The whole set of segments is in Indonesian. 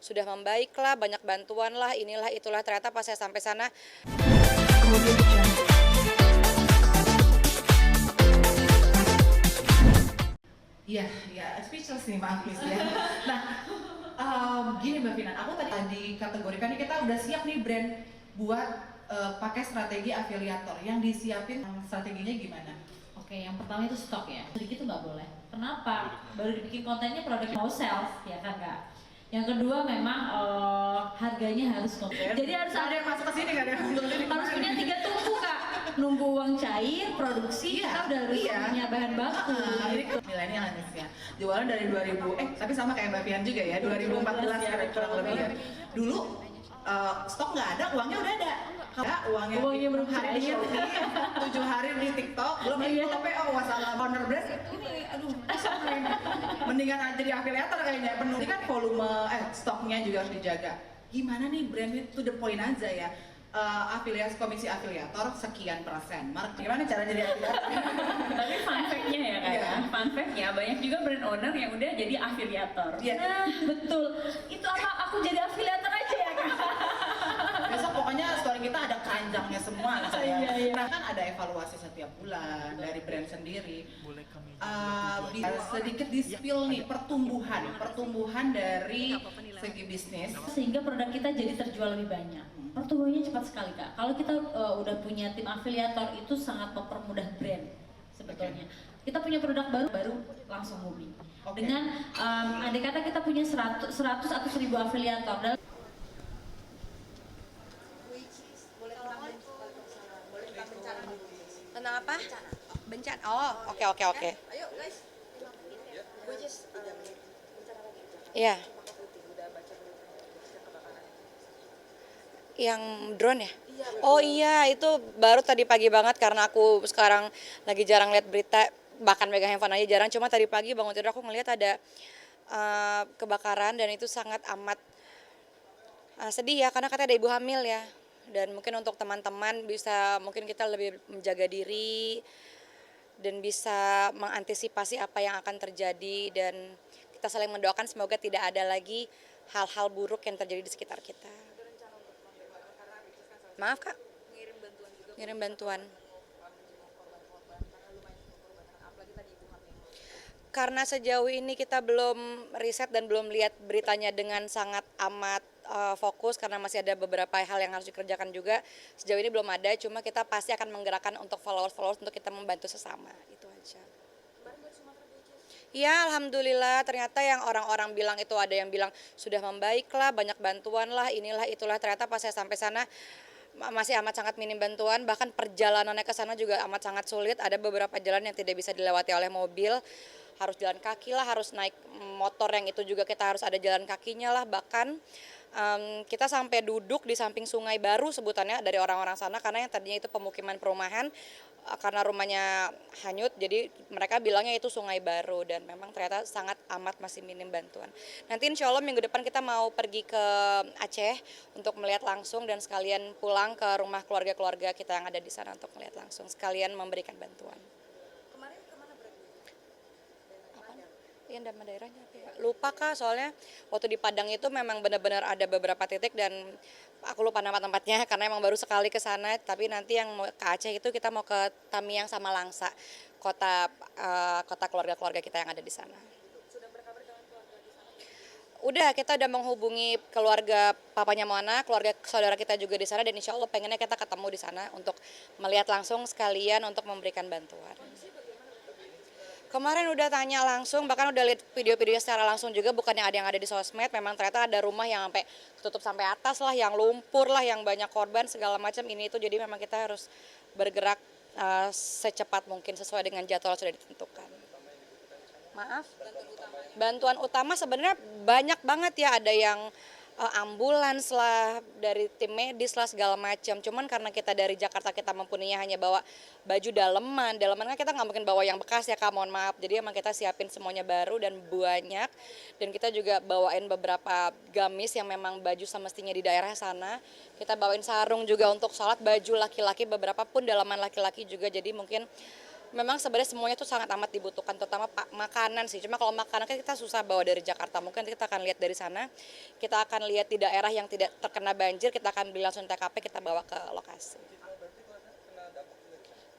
sudah membaik lah, banyak bantuan lah, inilah itulah. Ternyata pas saya sampai sana, Iya, iya, speechless nih maaf Miss ya. Nah, gini Mbak Vina, aku tadi dikategorikan nih kita udah siap nih brand buat pakai strategi afiliator. Yang disiapin strateginya gimana? Oke, yang pertama itu stok ya. Sedikit tuh nggak boleh. Kenapa? Baru dibikin kontennya produk mau self, ya kan Kak? Yang kedua memang harganya harus kompetitif. Jadi harus Ada yang masuk ke sini nggak ada yang masuk ke sini? harus punya 3 tungku Kak. Nunggu uang cair, produksi, kita udah harus punya bahan baku. Ini milenial nih ya. Jualan dari 2000, tapi sama kayak Mbak Fian juga ya, 2014 kurang lebih ya. Dulu stok nggak ada, uangnya udah ada. Uangnya belum hari di cair. Shopee, 7 hari di TikTok, belum lagi Iya. kalau PO masalah owner brand ini, aduh, mendingan aja di afiliator kayaknya penuh. Ini kan volume, stoknya juga harus dijaga. Gimana nih brandnya to the point aja ya? Komisi afiliator sekian persen. Mark, gimana cara jadi afiliator? Tapi fun fact-nya ya kan, Iya. fun fact-nya banyak juga brand owner yang udah jadi afiliator. Iya. Nah, betul. Itu apa aku jadi afiliator aja ya Kak? Besok pokoknya story kita ada keranjangnya semua saya. Iya. Nah kan ada evaluasi setiap bulan dari brand sendiri. Bisa sedikit di-spill nih pertumbuhan dari segi bisnis. Sehingga produk kita jadi terjual lebih banyak. Pertumbuhannya cepat sekali Kak. Kalau kita udah punya tim afiliator itu sangat mempermudah brand sebetulnya. Kita punya produk baru langsung booming. Dengan andai kata kita punya 100 atau 1000 afiliator dalam tentang apa? Bencana. Oh, oke. Ayo guys, 5 menit. Which is 3 menit. Bencana lagi. Iya, Cempaka Putih udah baca beritanya khususnya kebakaran. yang drone ya? Iya. Oh iya, itu baru tadi pagi banget karena aku sekarang lagi jarang lihat berita, bahkan megang handphone aja jarang. Cuma tadi pagi bangun tidur aku ngelihat ada kebakaran dan itu sangat amat sedih ya karena katanya ada ibu hamil ya. Dan mungkin untuk teman-teman mungkin kita lebih menjaga diri dan bisa mengantisipasi apa yang akan terjadi dan kita saling mendoakan semoga tidak ada lagi hal-hal buruk yang terjadi di sekitar kita. Maaf Kak, ngirim bantuan. Karena sejauh ini kita belum riset dan belum lihat beritanya dengan sangat amat fokus karena masih ada beberapa hal yang harus dikerjakan juga. Sejauh ini belum ada, cuma kita pasti akan menggerakkan untuk followers untuk kita membantu sesama, itu aja. Ya alhamdulillah ternyata yang orang-orang bilang itu ada yang bilang sudah membaik lah, banyak bantuan lah, inilah itulah. Ternyata pas saya sampai sana masih amat sangat minim bantuan, bahkan perjalanannya ke sana juga amat sangat sulit. Ada beberapa jalan yang tidak bisa dilewati oleh mobil, harus jalan kaki lah, harus naik motor yang itu juga kita harus ada jalan kakinya lah. Bahkan kita sampai duduk di samping sungai baru sebutannya dari orang-orang sana karena yang tadinya itu pemukiman perumahan karena rumahnya hanyut jadi mereka bilangnya itu sungai baru dan memang ternyata sangat amat masih minim bantuan. Nanti insya Allah minggu depan kita mau pergi ke Aceh untuk melihat langsung dan sekalian pulang ke rumah keluarga-keluarga kita yang ada di sana untuk melihat langsung sekalian memberikan bantuan. Kemarin kemana berarti? Iya, nama daerahnya apa ya? Lupa Kak, soalnya waktu di Padang itu memang benar-benar ada beberapa titik dan aku lupa nama tempatnya karena emang baru sekali ke sana. Tapi nanti yang mau ke Aceh itu kita mau ke Tamiang sama Langsa, kota keluarga-keluarga kita yang ada di sana. Sudah berkabar dengan keluarga di sana? Udah, kita udah menghubungi keluarga papanya Moana, keluarga saudara kita juga di sana dan insya Allah pengennya kita ketemu di sana untuk melihat langsung sekalian untuk memberikan bantuan. Kemarin udah tanya langsung, bahkan udah lihat video-video secara langsung juga, bukan yang ada di sosmed. Memang ternyata ada rumah yang sampai tutup sampai atas lah, yang lumpur lah, yang banyak korban segala macam ini itu. Jadi memang kita harus bergerak secepat mungkin sesuai dengan jadwal sudah ditentukan. Maaf. Bantuan utama sebenarnya banyak banget ya, ada yang ambulans lah, dari tim medis lah segala macam. Cuman karena kita dari Jakarta kita mempunyai hanya bawa baju daleman kan kita nggak mungkin bawa yang bekas ya Kak, mohon maaf. Jadi emang kita siapin semuanya baru dan banyak. Dan kita juga bawain beberapa gamis yang memang baju semestinya di daerah sana. Kita bawain sarung juga untuk sholat, baju laki-laki beberapa pun dalaman laki-laki juga. Jadi mungkin Memang sebenarnya semuanya tuh sangat amat dibutuhkan, terutama makanan sih. Cuma kalau makanan kan kita susah bawa dari Jakarta. Mungkin kita akan lihat dari sana, kita akan lihat di daerah yang tidak terkena banjir, kita akan beli langsung TKP, kita bawa ke lokasi.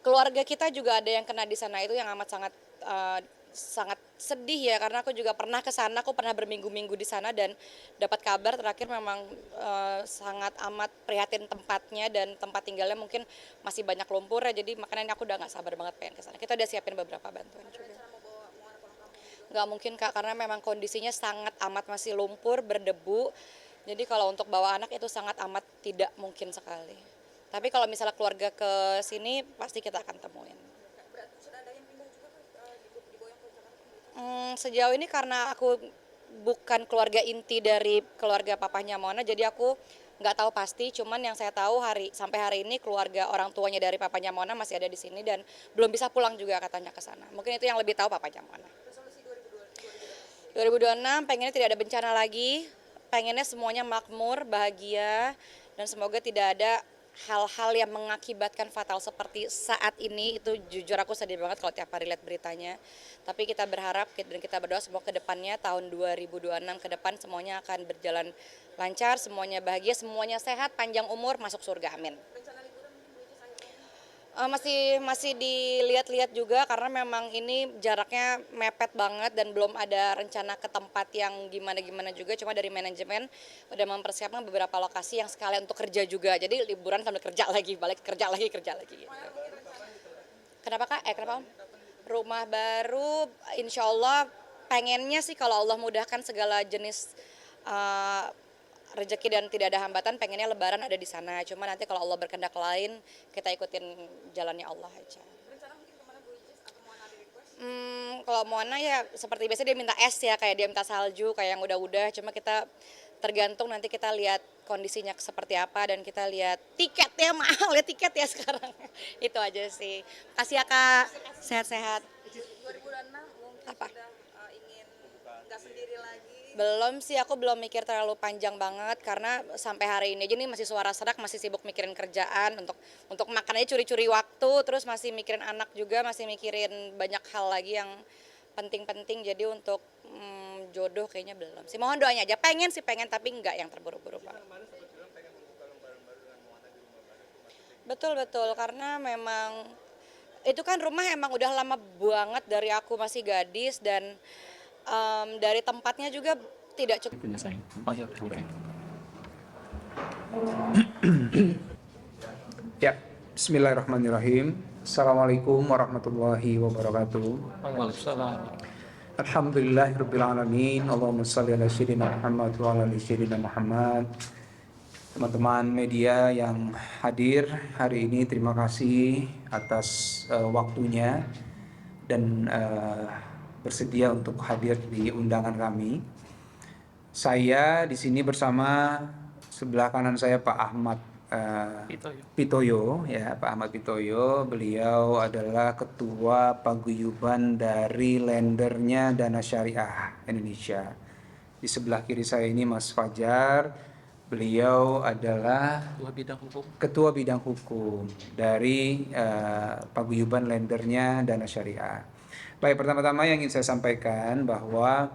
Keluarga kita juga ada yang kena di sana, itu yang amat sangat sangat sedih ya, karena aku juga pernah ke sana, aku pernah berminggu-minggu di sana dan dapat kabar terakhir memang sangat amat prihatin tempatnya dan tempat tinggalnya mungkin masih banyak lumpur ya, jadi makanya aku udah nggak sabar banget pengen ke sana. Kita udah siapin beberapa bantuan juga. Nggak mungkin Kak, karena memang kondisinya sangat amat masih lumpur, berdebu, jadi kalau untuk bawa anak itu sangat amat tidak mungkin sekali. Tapi kalau misalnya keluarga ke sini pasti kita akan temuin. Sejauh ini karena aku bukan keluarga inti dari keluarga papahnya Mona, jadi aku nggak tahu pasti. Cuman yang saya tahu sampai hari ini keluarga orang tuanya dari papanya Mona masih ada di sini dan belum bisa pulang juga katanya ke sana. Mungkin itu yang lebih tahu papanya Mona. 2026 pengennya tidak ada bencana lagi, pengennya semuanya makmur, bahagia, dan semoga tidak ada hal-hal yang mengakibatkan fatal seperti saat ini. Itu jujur aku sedih banget kalau tiap hari lihat beritanya. Tapi kita berharap dan kita berdoa semoga ke depannya tahun 2026 ke depan semuanya akan berjalan lancar, semuanya bahagia, semuanya sehat, panjang umur, masuk surga, amin. Masih dilihat-lihat juga karena memang ini jaraknya mepet banget dan belum ada rencana ke tempat yang gimana-gimana juga. Cuma dari manajemen udah mempersiapkan beberapa lokasi yang sekalian untuk kerja juga. Jadi liburan sambil kerja lagi, balik kerja lagi gitu. Kenapa Kak? Kenapa Om? Rumah baru insya Allah pengennya sih kalau Allah mudahkan segala jenis rezeki dan tidak ada hambatan, pengennya lebaran ada di sana. Cuma nanti kalau Allah berkehendak lain, kita ikutin jalannya Allah aja. Rencana mungkin kemana Bu Icis atau Moana ada request? Kalau Moana ya seperti biasa dia minta es ya, kayak dia minta salju, kayak yang udah-udah. Cuma kita tergantung nanti kita lihat kondisinya seperti apa dan kita lihat tiketnya mahal ya tiket ya sekarang. Itu aja sih. Kasih ya Kak, sehat-sehat. 2026 mungkin Apa? sudah ingin nggak sendiri lagi. Belum sih, aku belum mikir terlalu panjang banget karena sampai hari ini aja nih masih suara serak, masih sibuk mikirin kerjaan, untuk makan aja curi-curi waktu, terus masih mikirin anak juga, masih mikirin banyak hal lagi yang penting-penting. Jadi untuk jodoh kayaknya belum sih. Mohon doanya aja, pengen tapi enggak yang terburu-buru Pak. Betul karena memang itu kan rumah emang udah lama banget dari aku masih gadis dan dari tempatnya juga tidak cukup. Ya, bismillahirrahmanirrahim. Assalamualaikum warahmatullahi wabarakatuh. Waalaikumsalam. Alhamdulillahirabbil alamin. Allahumma shalli ala sayyidina Muhammad wa ala ali sayyidina Muhammad. Teman-teman media yang hadir hari ini, terima kasih atas waktunya dan bersedia untuk hadir di undangan kami. Saya di sini bersama sebelah kanan saya Pak Ahmad Pitoyo, ya Pak Ahmad Pitoyo. Beliau adalah Ketua Paguyuban dari lendernya Dana Syariah Indonesia. Di sebelah kiri saya ini Mas Fajar. Beliau adalah Ketua Bidang Hukum dari Paguyuban lendernya Dana Syariah. Baik, pertama-tama yang ingin saya sampaikan bahwa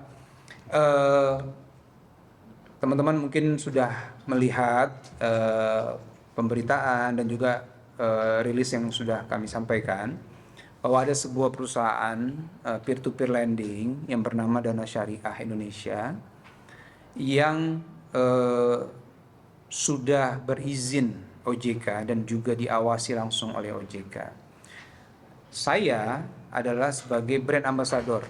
teman-teman mungkin sudah melihat pemberitaan dan juga rilis yang sudah kami sampaikan bahwa ada sebuah perusahaan peer-to-peer lending yang bernama Dana Syariah Indonesia yang sudah berizin OJK dan juga diawasi langsung oleh OJK. Saya adalah sebagai brand ambassador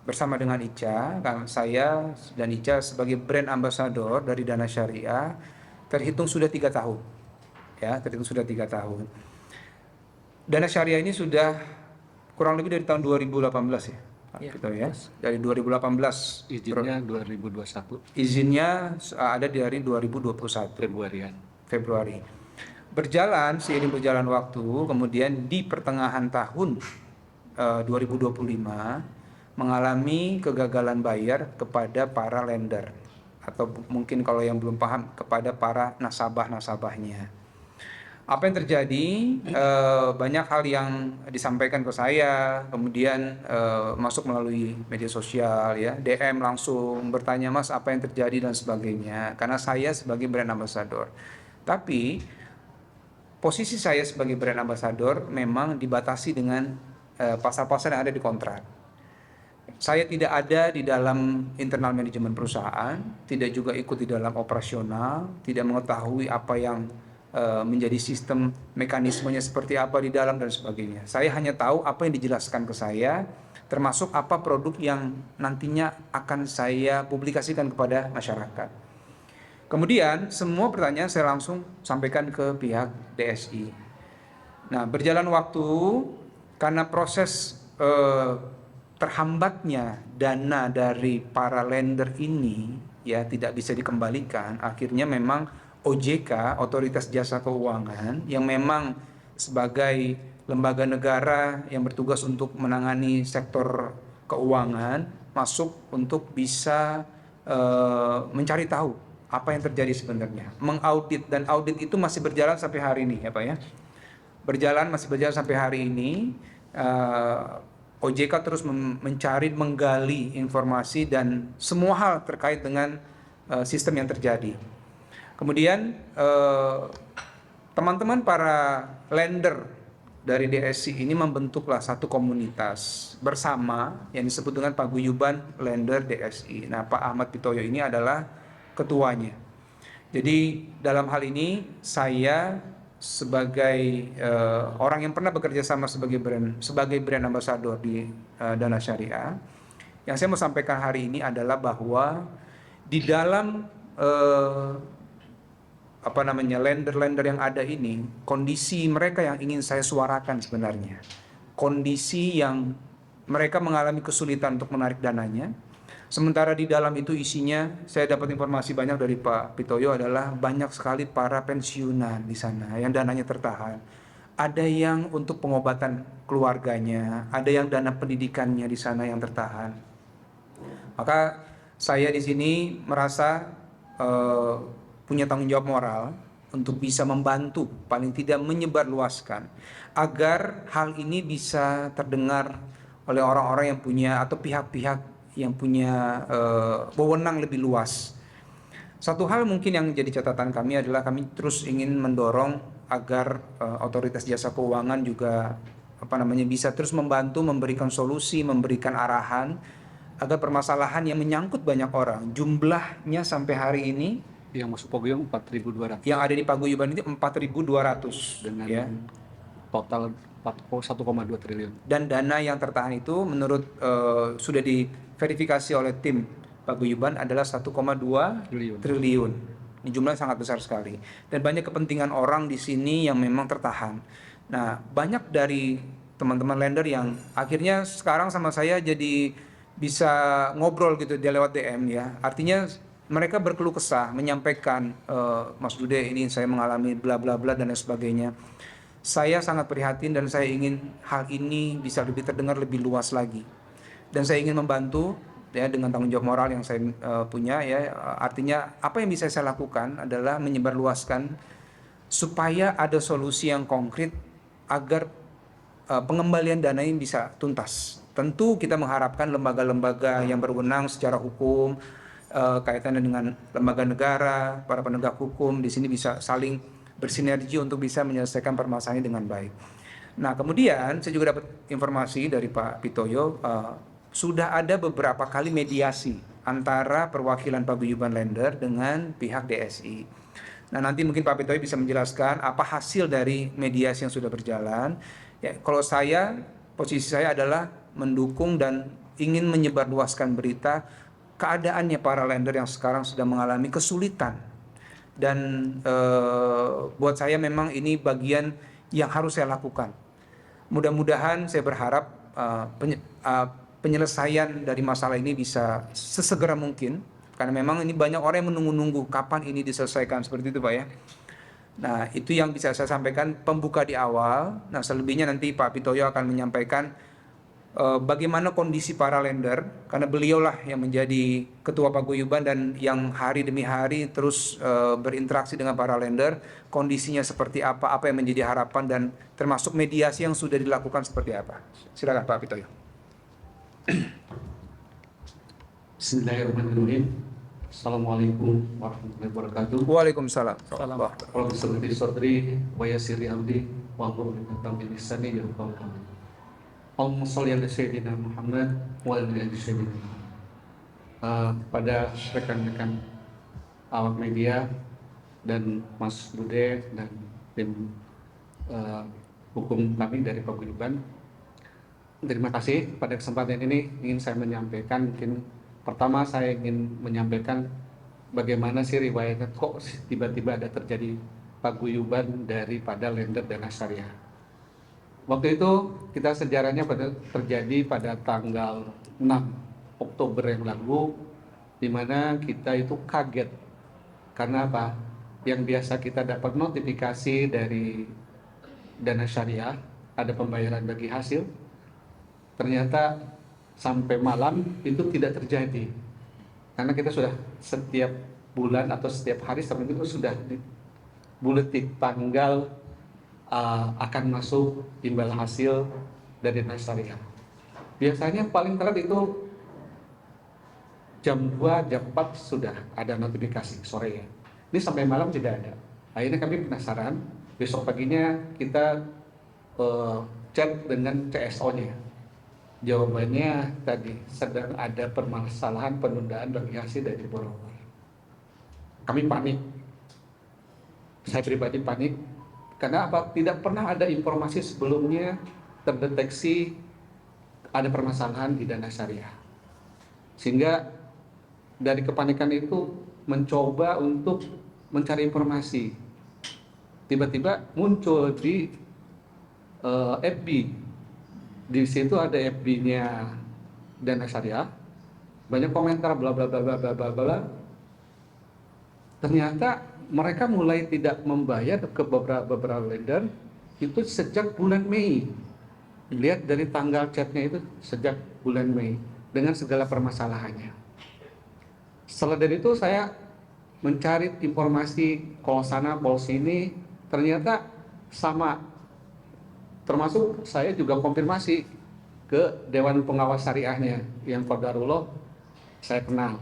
bersama dengan Ica, saya dan Ica sebagai brand ambassador dari Dana Syariah terhitung sudah 3 tahun. Ya, terhitung sudah 3 tahun. Dana Syariah ini sudah kurang lebih dari tahun 2018 ya. Gitu ya. Dari 2018 Izinnya 2021 izinnya ada dari 2021 Februari. Seiring berjalan waktu, kemudian di pertengahan tahun 2025 mengalami kegagalan bayar kepada para lender atau mungkin kalau yang belum paham kepada para nasabah-nasabahnya. Apa yang terjadi? Banyak hal yang disampaikan ke saya, kemudian masuk melalui media sosial, ya, DM langsung bertanya, Mas, apa yang terjadi dan sebagainya. Karena saya sebagai brand ambassador, tapi posisi saya sebagai brand ambassador memang dibatasi dengan pasal-pasal yang ada di kontrak. Saya tidak ada di dalam internal manajemen perusahaan, tidak juga ikut di dalam operasional, tidak mengetahui apa yang menjadi sistem mekanismenya seperti apa di dalam dan sebagainya. Saya hanya tahu apa yang dijelaskan ke saya, termasuk apa produk yang nantinya akan saya publikasikan kepada masyarakat. Kemudian semua pertanyaan saya langsung sampaikan ke pihak DSI. Nah, berjalan waktu karena proses terhambatnya dana dari para lender ini, ya, tidak bisa dikembalikan. Akhirnya memang OJK, Otoritas Jasa Keuangan, yang memang sebagai lembaga negara yang bertugas untuk menangani sektor keuangan, masuk untuk bisa mencari tahu apa yang terjadi sebenarnya, mengaudit, dan audit itu masih berjalan sampai hari ini, ya Pak, ya. Masih berjalan sampai hari ini. OJK terus mencari, menggali informasi dan semua hal terkait dengan sistem yang terjadi. Kemudian teman-teman para lender dari DSI ini membentuklah satu komunitas bersama yang disebut dengan Paguyuban Lender DSI. Nah, Pak Ahmad Pitoyo ini adalah ketuanya. Jadi dalam hal ini saya sebagai orang yang pernah bekerja sama sebagai brand ambassador di Dana Syariah, yang saya mau sampaikan hari ini adalah bahwa di dalam lender-lender yang ada ini, kondisi mereka yang ingin saya suarakan sebenarnya, kondisi yang mereka mengalami kesulitan untuk menarik dananya. Sementara di dalam itu isinya, saya dapat informasi banyak dari Pak Pitoyo adalah banyak sekali para pensiunan di sana yang dananya tertahan. Ada yang untuk pengobatan keluarganya, ada yang dana pendidikannya di sana yang tertahan. Maka saya di sini merasa punya tanggung jawab moral untuk bisa membantu, paling tidak menyebarluaskan, agar hal ini bisa terdengar oleh orang-orang yang punya atau pihak-pihak yang punya wewenang lebih luas. Satu hal mungkin yang jadi catatan kami adalah kami terus ingin mendorong agar Otoritas Jasa Keuangan juga bisa terus membantu, memberikan solusi, memberikan arahan agar permasalahan yang menyangkut banyak orang, jumlahnya sampai hari ini Yang masuk paguyuban 4.200. yang ada di paguyuban itu 4.200 Dengan ya. total 1,2 triliun. Dan dana yang tertahan itu menurut sudah diverifikasi oleh tim paguyuban adalah 1,2 triliun. Ini jumlah sangat besar sekali. Dan banyak kepentingan orang di sini yang memang tertahan. Nah, banyak dari teman-teman lender yang akhirnya sekarang sama saya jadi bisa ngobrol gitu dia lewat DM, ya. Artinya mereka berkeluh kesah, menyampaikan, Mas Dude, ini saya mengalami bla bla bla dan lain sebagainya. Saya sangat prihatin dan saya ingin hal ini bisa lebih terdengar lebih luas lagi. Dan saya ingin membantu, ya, dengan tanggung jawab moral yang saya punya, ya. Artinya apa yang bisa saya lakukan adalah menyebarluaskan supaya ada solusi yang konkret agar pengembalian dana ini bisa tuntas. Tentu kita mengharapkan lembaga-lembaga yang berwenang secara hukum, kaitannya dengan lembaga negara, para penegak hukum di sini bisa saling bersinergi untuk bisa menyelesaikan permasalahan ini dengan baik. Nah, kemudian saya juga dapat informasi dari Pak Pitoyo, sudah ada beberapa kali mediasi antara perwakilan paguyuban lender dengan pihak DSI. Nah, nanti mungkin Pak Pitoyo bisa menjelaskan apa hasil dari mediasi yang sudah berjalan. Ya, kalau saya, posisi saya adalah mendukung dan ingin menyebarluaskan berita keadaannya para lender yang sekarang sedang mengalami kesulitan. Dan buat saya memang ini bagian yang harus saya lakukan. Mudah-mudahan saya berharap penyelesaian dari masalah ini bisa sesegera mungkin, karena memang ini banyak orang yang menunggu-nunggu kapan ini diselesaikan, seperti itu Pak, ya. Nah, itu yang bisa saya sampaikan pembuka di awal. Nah, selebihnya nanti Pak Pitoyo akan menyampaikan bagaimana kondisi para lender, karena beliaulah yang menjadi ketua paguyuban dan yang hari demi hari terus berinteraksi dengan para lender, kondisinya seperti apa yang menjadi harapan, dan termasuk mediasi yang sudah dilakukan seperti apa. Silakan Pak Pitoyo. Bismillahirrahmanirrahim. Assalamualaikum warahmatullahi wabarakatuh. Waalaikumsalam. Profesor Sodri, wa yassiri amri wa hlul 'uqdatam min lisani yafqahu qawli. Allahumma sholli ala sayyidina Muhammad wa ala ali sayyidina Muhammad. Pada rekan-rekan awak media dan Mas Bude dan tim hukum kami dari Paguyuban, terima kasih. Pada kesempatan ini ingin saya menyampaikan, mungkin pertama saya ingin menyampaikan bagaimana sih riwayatnya kok tiba-tiba ada terjadi paguyuban daripada lender dana syariah. Waktu itu kita sejarahnya terjadi pada tanggal 6 Oktober yang lalu, di mana kita itu kaget. Karena apa? Yang biasa kita dapat notifikasi dari dana syariah, ada pembayaran bagi hasil, ternyata sampai malam itu tidak terjadi. Karena kita sudah setiap bulan atau setiap hari sampai itu sudah buletin tanggal akan masuk imbal hasil dari dana syariah. Biasanya paling telat itu jam 2, jam 4 sudah ada notifikasi sore ya. Ini sampai malam tidak ada. Akhirnya kami penasaran, besok paginya kita chat dengan CSO-nya. Jawabannya tadi sedang ada permasalahan penundaan bagi hasil dari borrower. Kami panik. Saya pribadi panik. Karena apa? Tidak pernah ada informasi sebelumnya terdeteksi ada permasalahan di dana syariah. Sehingga dari kepanikan itu mencoba untuk mencari informasi. Tiba-tiba muncul di FB. Di situ ada FB-nya dana syariah. Banyak komentar bla bla bla bla bla bla bla. Ternyata mereka mulai tidak membayar ke beberapa lender itu sejak bulan Mei. Lihat dari tanggal chatnya itu sejak bulan Mei dengan segala permasalahannya. Setelah dari itu saya mencari informasi call sana, call sini, ternyata sama. Termasuk saya juga konfirmasi ke Dewan Pengawas Syariahnya yang Qadarullah saya kenal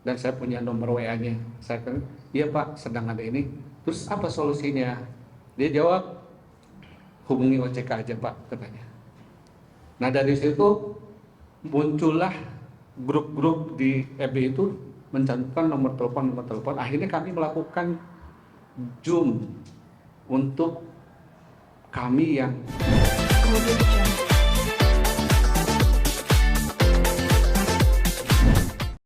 dan saya punya nomor WA-nya. Saya kan, iya Pak, sedang ada ini. Terus apa solusinya? Dia jawab, hubungi OJK aja Pak, katanya. Nah dari situ muncullah grup-grup di FB itu mencantumkan nomor telepon. Akhirnya kami melakukan Zoom untuk kami yang